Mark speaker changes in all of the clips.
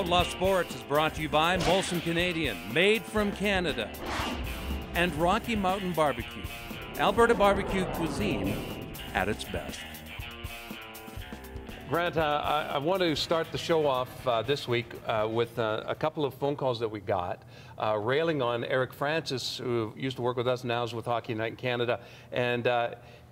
Speaker 1: Outlaw Sports is brought to you by Molson Canadian, made from Canada, and Rocky Mountain Barbecue, Alberta barbecue cuisine at its best.
Speaker 2: Grant, I want to start the show off this week with a couple of phone calls that we got, railing on Eric Francis, who used to work with us, now is with Hockey Night in Canada, and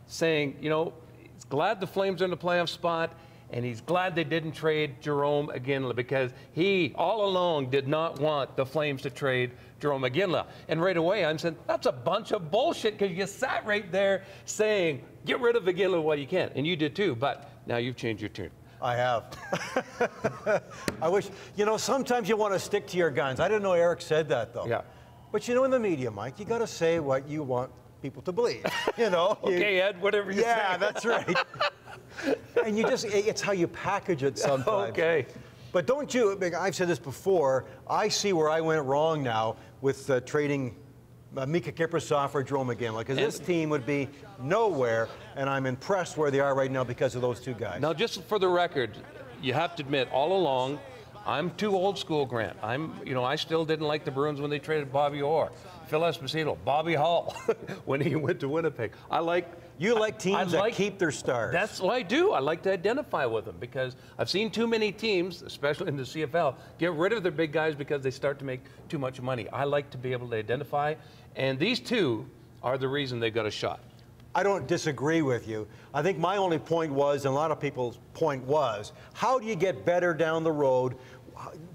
Speaker 2: saying, you know, he's glad the Flames are in the playoff spot, and he's glad they didn't trade Jarome Iginla because he, all along, did not want the Flames to trade Jarome Iginla. And right away, I'm saying, that's a bunch of bullshit because you sat right there saying, get rid of Iginla while you can. And you did too, but now you've changed your tune.
Speaker 3: I have. I wish, you know, sometimes you want to stick to your guns. I didn't know Eric said that, though.
Speaker 2: Yeah.
Speaker 3: But you know, in the media, Mike, you got to say what you want people to believe, you know?
Speaker 2: Okay, Ed, whatever you say.
Speaker 3: Yeah, that's right. And you just, it's how you package it sometimes.
Speaker 2: Okay.
Speaker 3: But don't you, I've said this before, I see where I went wrong now with trading Mika Kiprusoff or Jarome Iginla, because this team would be nowhere, and I'm impressed where they are right now because of those two guys.
Speaker 2: Now, just for the record, you have to admit, all along, I'm too old school, Grant. I still didn't like the Bruins when they traded Bobby Orr, Phil Esposito, Bobby Hull when he went to Winnipeg.
Speaker 3: You like teams that keep their stars.
Speaker 2: That's what I do. I like to identify with them because I've seen too many teams, especially in the CFL, get rid of their big guys because they start to make too much money. I like to be able to identify, and these two are the reason they got a shot.
Speaker 3: I don't disagree with you. I think my only point was, and a lot of people's point was, how do you get better down the road?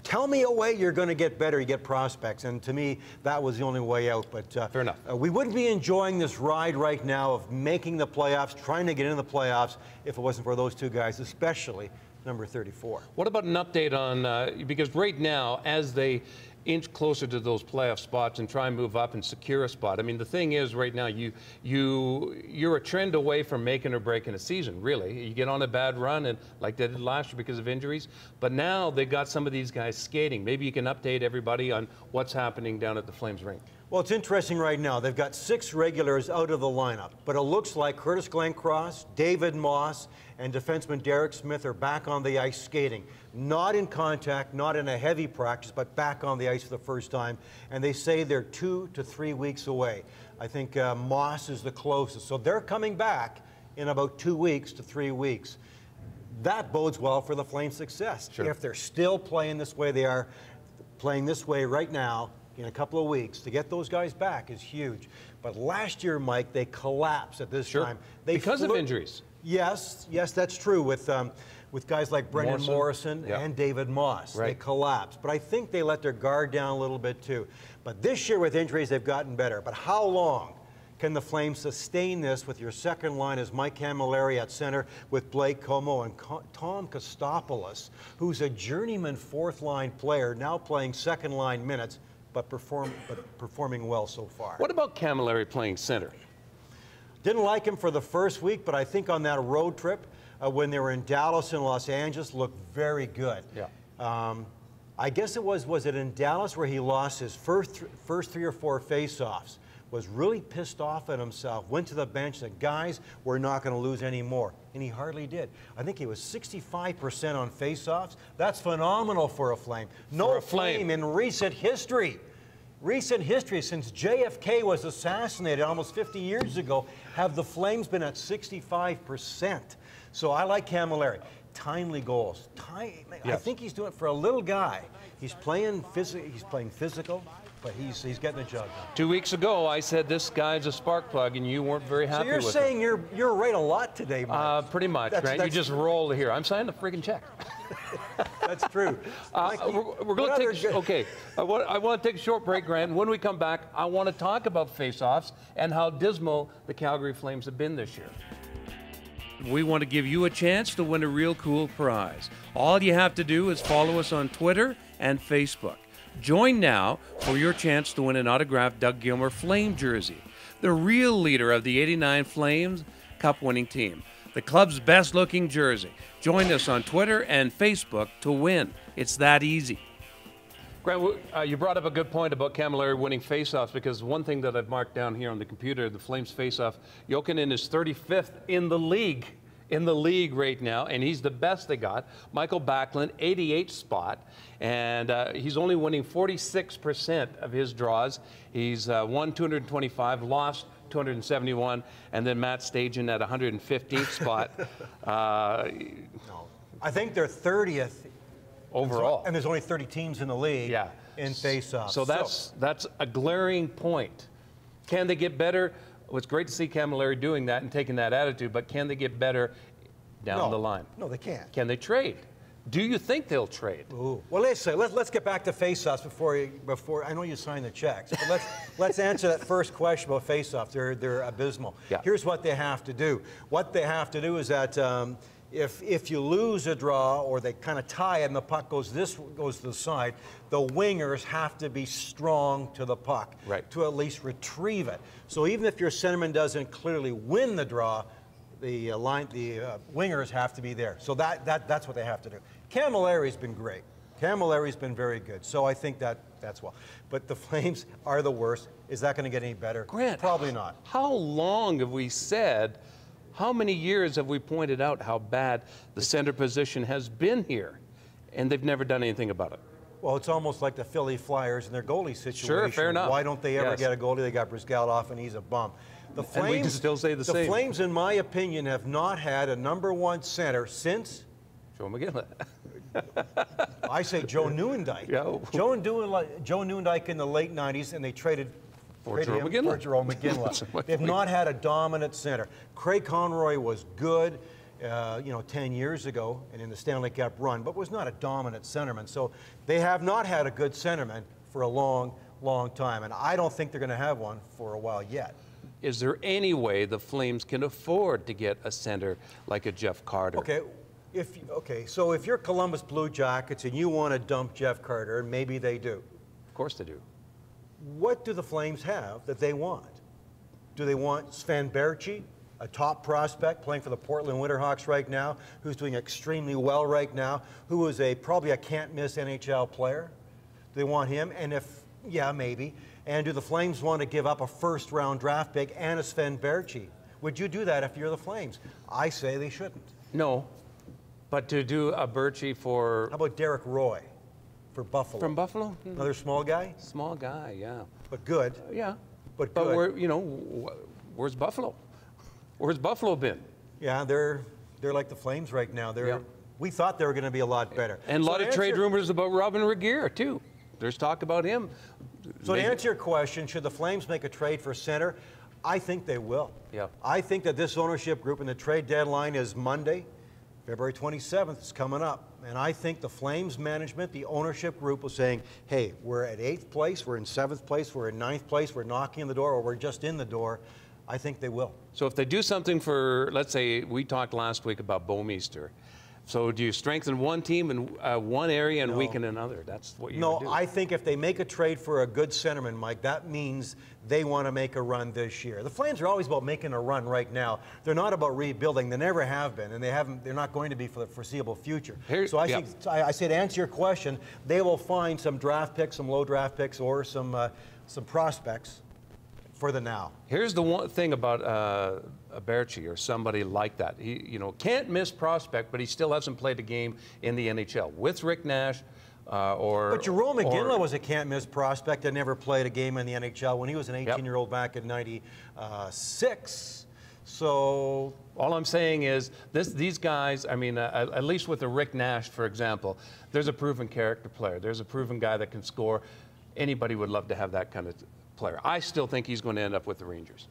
Speaker 3: Tell me a way you're going to get better, you get prospects. And to me, that was the only way out. But
Speaker 2: fair enough.
Speaker 3: We wouldn't be enjoying this ride right now of making the playoffs, trying to get into the playoffs, if it wasn't for those two guys, especially number 34.
Speaker 2: What about an update on, because right now, as they inch closer to those playoff spots and try and move up and secure a spot. I mean, the thing is right now, you're a trend away from making or breaking a season, really. You get on a bad run, and like they did last year because of injuries, but now they got some of these guys skating. Maybe you can update everybody on what's happening down at the Flames rink.
Speaker 3: Well, it's interesting right now. They've got 6 regulars out of the lineup, but it looks like Curtis Glencross, David Moss, and defenseman Derek Smith are back on the ice skating. Not in contact, not in a heavy practice, but back on the ice for the first time. And they say they're 2 to 3 weeks away. I think Moss is the closest. So they're coming back in about 2 weeks to 3 weeks. That bodes well for the Flames' success.
Speaker 2: Sure.
Speaker 3: If they're still playing this way they are playing this way right now, in a couple of weeks, to get those guys back is huge. But last year, Mike, they collapsed at this time.
Speaker 2: Because of injuries.
Speaker 3: Yes, that's true with guys like Brendan Morrison and David Moss. They collapsed. But I think they let their guard down a little bit too. But this year with injuries, they've gotten better. But how long can the Flames sustain this with your second line as Mike Cammalleri at center with Blake Como and Tom Kostopoulos, who's a journeyman fourth-line player, now playing second-line minutes, but performing well so far.
Speaker 2: What about Cammalleri playing center?
Speaker 3: Didn't like him for the first week, but I think on that road trip, when they were in Dallas and Los Angeles, looked very good.
Speaker 2: Yeah.
Speaker 3: I guess it was it in Dallas where he lost his first 3 or 4 face-offs, was really pissed off at himself, went to the bench, said, guys, we're not going to lose any more. And he hardly did. I think he was 65% on face-offs. That's phenomenal for a Flame. No Flame in recent history. Recent history, since JFK was assassinated almost 50 years ago, have the Flames been at 65%. So I like Cammalleri. Timely goals. I think he's doing it for a little guy. He's playing physical, but he's getting the job done.
Speaker 2: 2 weeks ago, I said this guy's a spark plug, and you weren't very happy with it.
Speaker 3: So you're saying you're right a lot today, Mike.
Speaker 2: Pretty much, Grant. You just roll here. I'm signing a freaking check.
Speaker 3: That's true.
Speaker 2: We're going to take okay. I want to take a short break, Grant. When we come back, I want to talk about face-offs and how dismal the Calgary Flames have been this year.
Speaker 1: We want to give you a chance to win a real cool prize. All you have to do is follow us on Twitter and Facebook. Join now for your chance to win an autographed Doug Gilmour Flame jersey, the real leader of the '89 Flames Cup-winning team, the club's best-looking jersey. Join us on Twitter and Facebook to win. It's that easy.
Speaker 2: Grant, you brought up a good point about Cammalleri winning faceoffs, because one thing that I've marked down here on the computer, the Flames faceoff, Jokinen is 35th in the league in the league right now, and he's the best they got. Michael Backlund, 88th spot, and he's only winning 46% of his draws. He's won 225, lost 271, and then Matt Stajan at 115th spot.
Speaker 3: No. I think they're 30th
Speaker 2: overall.
Speaker 3: And there's only 30 teams in the league
Speaker 2: Yeah.
Speaker 3: in faceoffs.
Speaker 2: So that's a glaring point. Can they get better? Well, it's great to see Cammalleri doing that and taking that attitude, but can they get better down the line?
Speaker 3: No, they can't.
Speaker 2: Can they trade? Do you think they'll trade?
Speaker 3: Ooh. Well, let's get back to faceoffs before I know you signed the checks, but let's answer that first question about faceoffs. They're abysmal.
Speaker 2: Yeah.
Speaker 3: Here's what they have to do. What they have to do is that if you lose a draw or they kind of tie it and the puck goes to the side, the wingers have to be strong to the puck to at least retrieve it. So even if your centerman doesn't clearly win the draw, the wingers have to be there. So that's what they have to do. Camalleri's been great. Camalleri's been very good. So I think that's well. But the Flames are the worst. Is that going to get any better?
Speaker 2: Grant,
Speaker 3: probably not.
Speaker 2: How long have we said? How many years have we pointed out how bad the center position has been here, and they've never done anything about it?
Speaker 3: Well, it's almost like the Philly Flyers and their goalie situation.
Speaker 2: Sure, fair enough.
Speaker 3: Why don't they ever get a goalie? They got Brizgalov, and he's a bum. The Flames,
Speaker 2: and we can still say the same.
Speaker 3: The Flames, in my opinion, have not had a #1 center since
Speaker 2: Joe Iginla.
Speaker 3: I say Joe Nieuwendyk.
Speaker 2: Yeah.
Speaker 3: Joe Nieuwendyk in the late '90s, and they traded
Speaker 2: for Jerome Iginla.
Speaker 3: They've not had a dominant center. Craig Conroy was good, 10 years ago and in the Stanley Cup run, but was not a dominant centerman. So they have not had a good centerman for a long, long time, and I don't think they're going to have one for a while yet.
Speaker 2: Is there any way the Flames can afford to get a center like a Jeff Carter?
Speaker 3: So if you're Columbus Blue Jackets and you want to dump Jeff Carter, and maybe they do.
Speaker 2: Of course they do.
Speaker 3: What do the Flames have that they want? Do they want Sven Berchi, a top prospect playing for the Portland Winterhawks right now, who's doing extremely well right now, who is probably a can't-miss NHL player? Do they want him? And yeah, maybe. And do the Flames want to give up a first-round draft pick and a Sven Berchi? Would you do that if you're the Flames? I say they shouldn't.
Speaker 2: No, but to do a Berchi for...
Speaker 3: How about Derek Roy for Buffalo?
Speaker 2: From Buffalo?
Speaker 3: Another small guy?
Speaker 2: Small guy, yeah.
Speaker 3: But good.
Speaker 2: Yeah.
Speaker 3: But
Speaker 2: good. Where's Buffalo? Where's Buffalo been?
Speaker 3: Yeah, they're like the Flames right now. We thought they were going to be a lot better.
Speaker 2: And a lot of trade rumors about Robin Regehr, too. There's talk about him.
Speaker 3: So to answer your question, should the Flames make a trade for center? I think they will.
Speaker 2: Yeah.
Speaker 3: I think that this ownership group and the trade deadline is Monday, February 27th. It's coming up. And I think the Flames management, the ownership group was saying, hey, we're at 8th place, we're in 7th place, we're in 9th place, we're knocking on the door, or we're just in the door. I think they will.
Speaker 2: So if they do something for, let's say, we talked last week about Bouwmeester. So do you strengthen one team in one area and weaken another? That's what you do.
Speaker 3: No, I think if they make a trade for a good centerman, Mike, that means they want to make a run this year. The Flames are always about making a run right now. They're not about rebuilding. They never have been, and they're not going to be for the foreseeable future. So I say to answer your question, they will find some draft picks, some low draft picks, or some prospects for the now.
Speaker 2: Here's the one thing about a Berchi or somebody like that. He, can't miss prospect, but he still hasn't played a game in the NHL with Rick Nash. But
Speaker 3: Jerome Iginla was a can't-miss prospect that never played a game in the NHL when he was an 18-year-old back in '96. So
Speaker 2: all I'm saying is these guys, I mean, at least with the Rick Nash, for example, there's a proven character player. There's a proven guy that can score. Anybody would love to have that kind of player. I still think he's going to end up with the Rangers.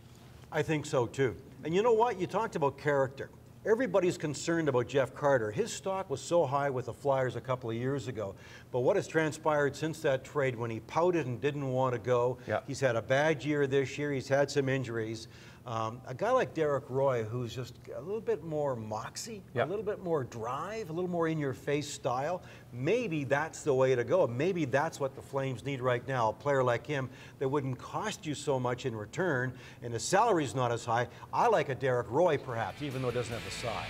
Speaker 3: I think so, too. And you know what? You talked about character. Everybody's concerned about Jeff Carter. His stock was so high with the Flyers a couple of years ago. But what has transpired since that trade when he pouted and didn't want to go? He's had a bad year this year. He's had some injuries. A guy like Derek Roy, who's just a little bit more moxie, a little bit more drive, a little more in-your-face style, maybe that's the way to go. Maybe that's what the Flames need right now, a player like him that wouldn't cost you so much in return, and his salary's not as high. I like a Derek Roy, perhaps, even though it doesn't have the size.